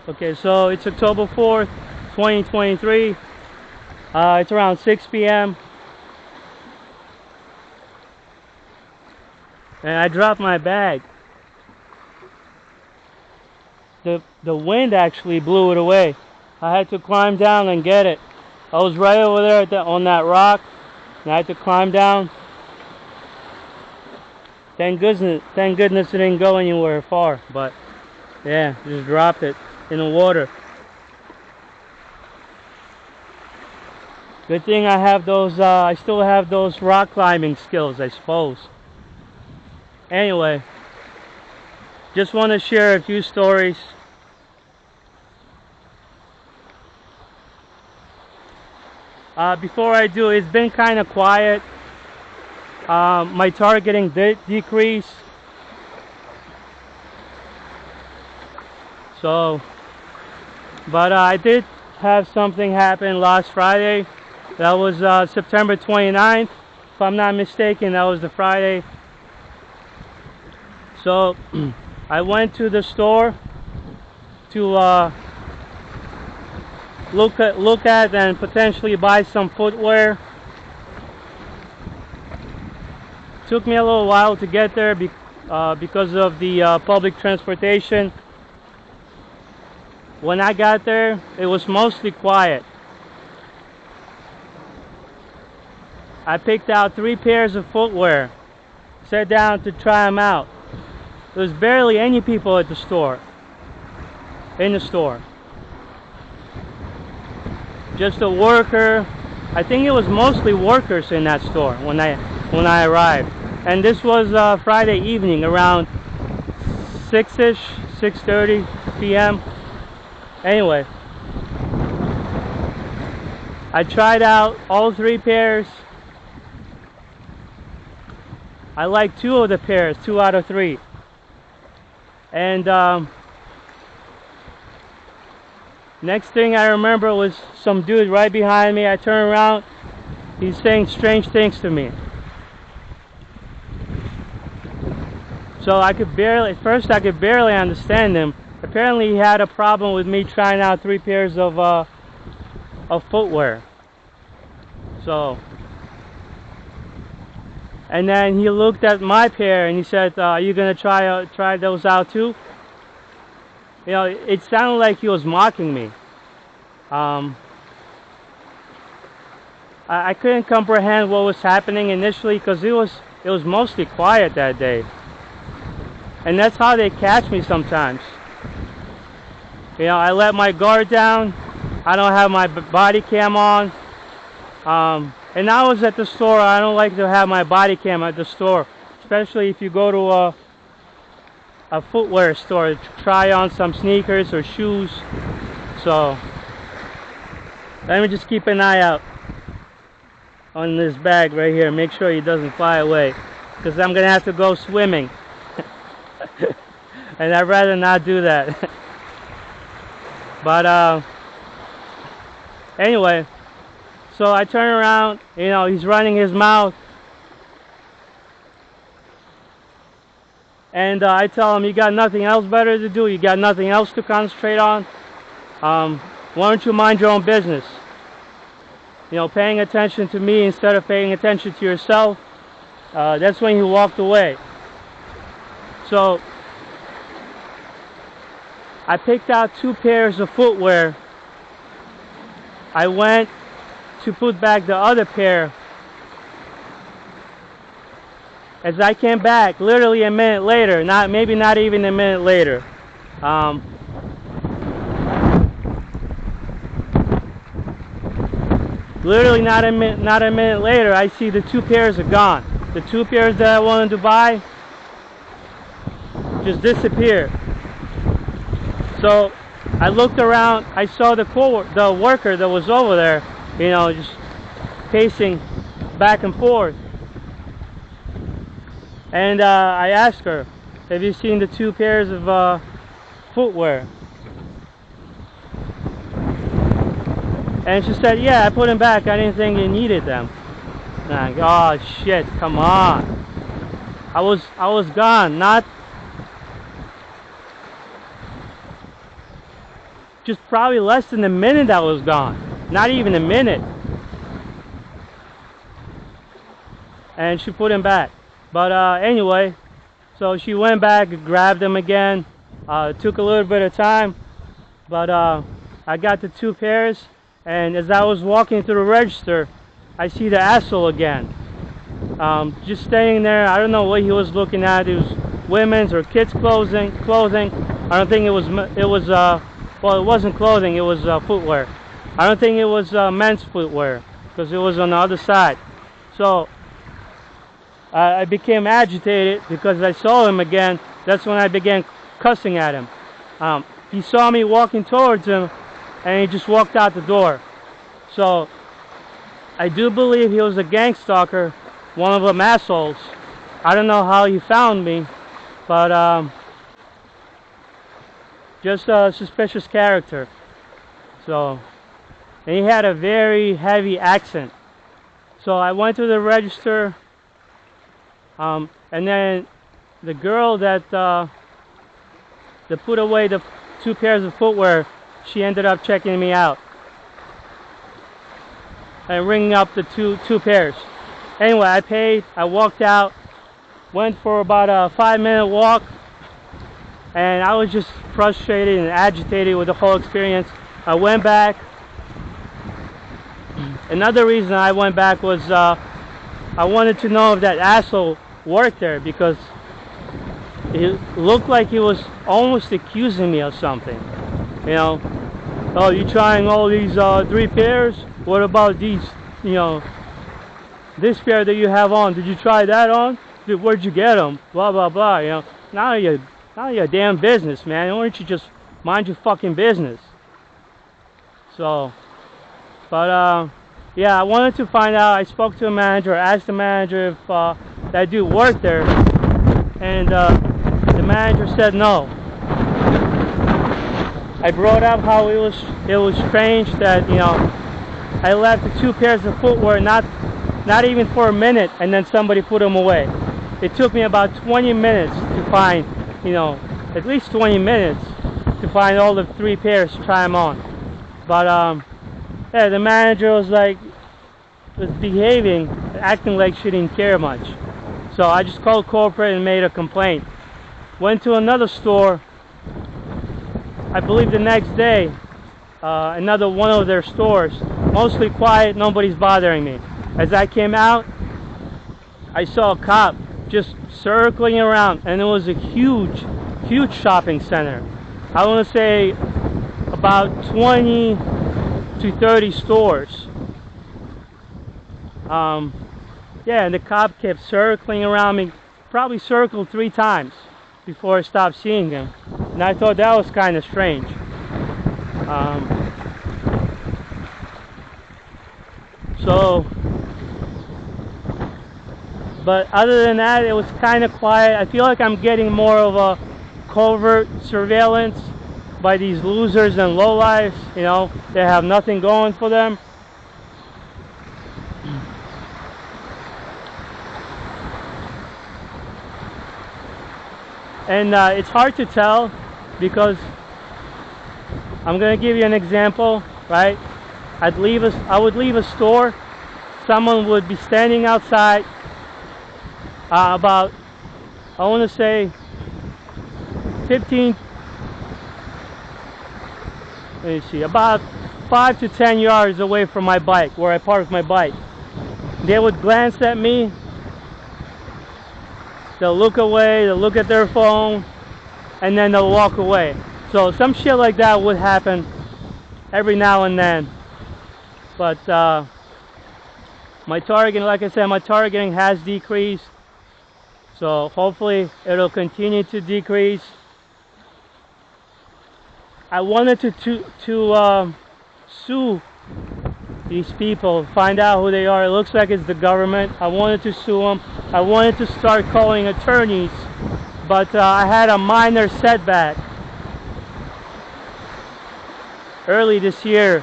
Okay, so it's October 4th, 2023. It's around 6 p.m. and I dropped my bag. The wind actually blew it away. I had to climb down and get it. I was right over there on that rock, and I had to climb down. Thank goodness it didn't go anywhere far, but yeah, just dropped it in the water. Good thing I have those, I still have those rock climbing skills, I suppose. Anyway, just want to share a few stories. Before I do, it's been kind of quiet. My targeting did decrease. So, but I did have something happen last Friday. That was September 29th. If I'm not mistaken, that was the Friday. So, I went to the store to look at and potentially buy some footwear. Took me a little while to get there because of the public transportation. When I got there, it was mostly quiet. I picked out 3 pairs of footwear, sat down to try them out. There was barely any people at the store, in the store. Just a worker. I think it was mostly workers in that store when I arrived. And this was Friday evening around 6-ish, 6:30 p.m. Anyway, I tried out all 3 pairs. I liked 2 of the pairs, 2 out of 3. And next thing I remember was some dude right behind me. I turn around, he's saying strange things to me. So at first I could barely understand him. Apparently he had a problem with me trying out 3 pairs of footwear. So, and then he looked at my pair and he said, "Are you gonna try those out too?" You know, it sounded like he was mocking me. I couldn't comprehend what was happening initially because it was mostly quiet that day, and that's how they catch me sometimes. You know, I let my guard down. I don't have my body cam on. And I was at the store. I don't like to have my body cam at the store, especially if you go to a footwear store to try on some sneakers or shoes. So let me just keep an eye out on this bag right here. Make sure he doesn't fly away, because I'm gonna have to go swimming. And I'd rather not do that. But anyway, so I turn around, you know, he's running his mouth. And I tell him, "You got nothing else better to do? You got nothing else to concentrate on? Why don't you mind your own business? You know, paying attention to me instead of paying attention to yourself." That's when he walked away. So I picked out 2 pairs of footwear. I went to put back the other pair. As I came back, literally a minute later, maybe not even a minute later, literally not a minute later, I see the 2 pairs are gone. The 2 pairs that I wanted to buy just disappeared. So I looked around. I saw the worker that was over there, you know, just pacing back and forth. And I asked her, "Have you seen the 2 pairs of footwear?" And she said, "Yeah, I put them back. I didn't think you needed them." And I go, "Oh shit, come on." I was gone, not just probably less than a minute I was gone. Not even a minute. And she put him back. But anyway, so she went back, grabbed him again. It took a little bit of time, but I got the 2 pairs, and as I was walking through the register, I see the asshole again. Just staying there. I don't know what he was looking at. It was women's or kids' clothing. I don't think it was well, it wasn't clothing, it was footwear. I don't think it was men's footwear, because it was on the other side. So I became agitated because I saw him again. That's when I began cussing at him. He saw me walking towards him, and he just walked out the door. So I do believe he was a gang stalker, one of them assholes. I don't know how he found me, but just a suspicious character. So, and he had a very heavy accent. So I went to the register, and then the girl that put away the 2 pairs of footwear, she ended up checking me out and ringing up the two pairs. Anyway, I paid, I walked out, went for about a 5-minute walk, and I was just frustrated and agitated with the whole experience. I went back. Another reason I went back was I wanted to know if that asshole worked there, because it looked like he was almost accusing me of something. You know, oh, you trying all these 3 pairs? What about these, you know, this pair that you have on? Did you try that on? Where'd you get them? Blah, blah, blah, you know. Now you're damn business, man. Why don't you just mind your fucking business? So, but, yeah, I wanted to find out. I spoke to the manager, asked the manager if that dude worked there, and the manager said no. I brought up how it was strange that, you know, I left the 2 pairs of footwear not even for a minute, and then somebody put them away. It took me about 20 minutes to find, you know, at least 20 minutes to find all the 3 pairs to try them on. But yeah, the manager was behaving, acting like she didn't care much. So I just called corporate and made a complaint. Went to another store, I believe the next day, another one of their stores, mostly quiet, nobody's bothering me. As I came out, I saw a cop just circling around, and it was a huge shopping center. I want to say about 20 to 30 stores. Yeah, and the cop kept circling around me, probably circled 3 times before I stopped seeing him. And I thought that was kind of strange. But other than that, it was kind of quiet. I feel like I'm getting more of a covert surveillance by these losers and lowlifes. You know, they have nothing going for them. And it's hard to tell, because I'm going to give you an example, right? I would leave a store, someone would be standing outside about, I want to say 15, let me see, about 5 to 10 yards away from my bike, where I parked my bike. They would glance at me, they'll look away, they'll look at their phone, and then they'll walk away. So some shit like that would happen every now and then. But my targeting, like I said, my targeting has decreased. So hopefully it'll continue to decrease. I wanted to sue these people, find out who they are. It looks like it's the government. I wanted to sue them. I wanted to start calling attorneys, but I had a minor setback early this year,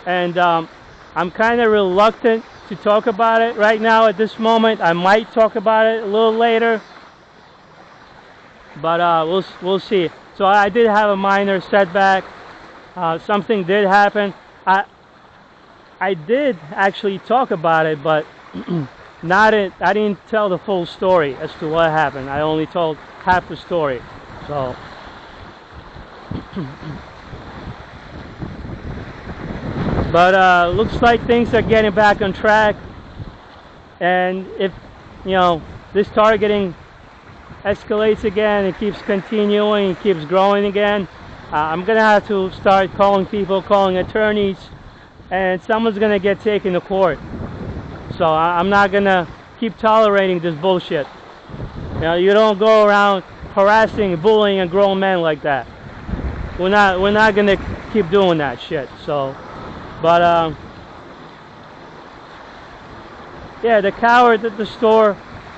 and I'm kind of reluctant to talk about it right now at this moment. I might talk about it a little later, but we'll see. So I did have a minor setback. Something did happen. I did actually talk about it, but I didn't tell the full story as to what happened. I only told half the story. So but looks like things are getting back on track, and if this targeting escalates again, it keeps continuing, it keeps growing again, I'm gonna have to start calling people, calling attorneys, and someone's gonna get taken to court. So I'm not gonna keep tolerating this bullshit. You don't go around harassing, bullying a grown man like that. We're not gonna keep doing that shit. So, but yeah, the coward at the store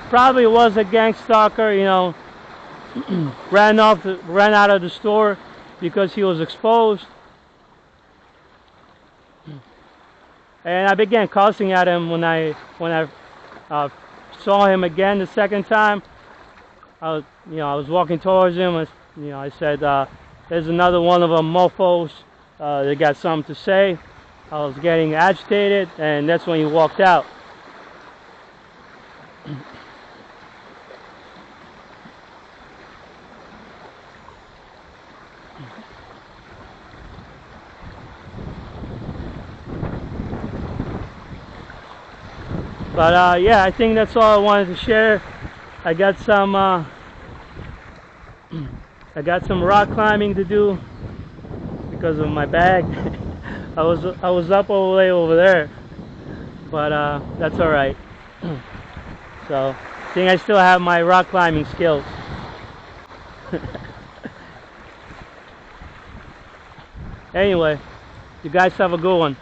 probably was a gang stalker. Ran out of the store because he was exposed. And I began cussing at him when I saw him again the second time. I was walking towards him. I said, "There's another one of them mofos. They got something to say." I was getting agitated, and that's when he walked out. But yeah, I think that's all I wanted to share. I got some rock climbing to do because of my bag. I was up all the way over there, but that's all right. So I think I still have my rock climbing skills. Anyway, you guys have a good one.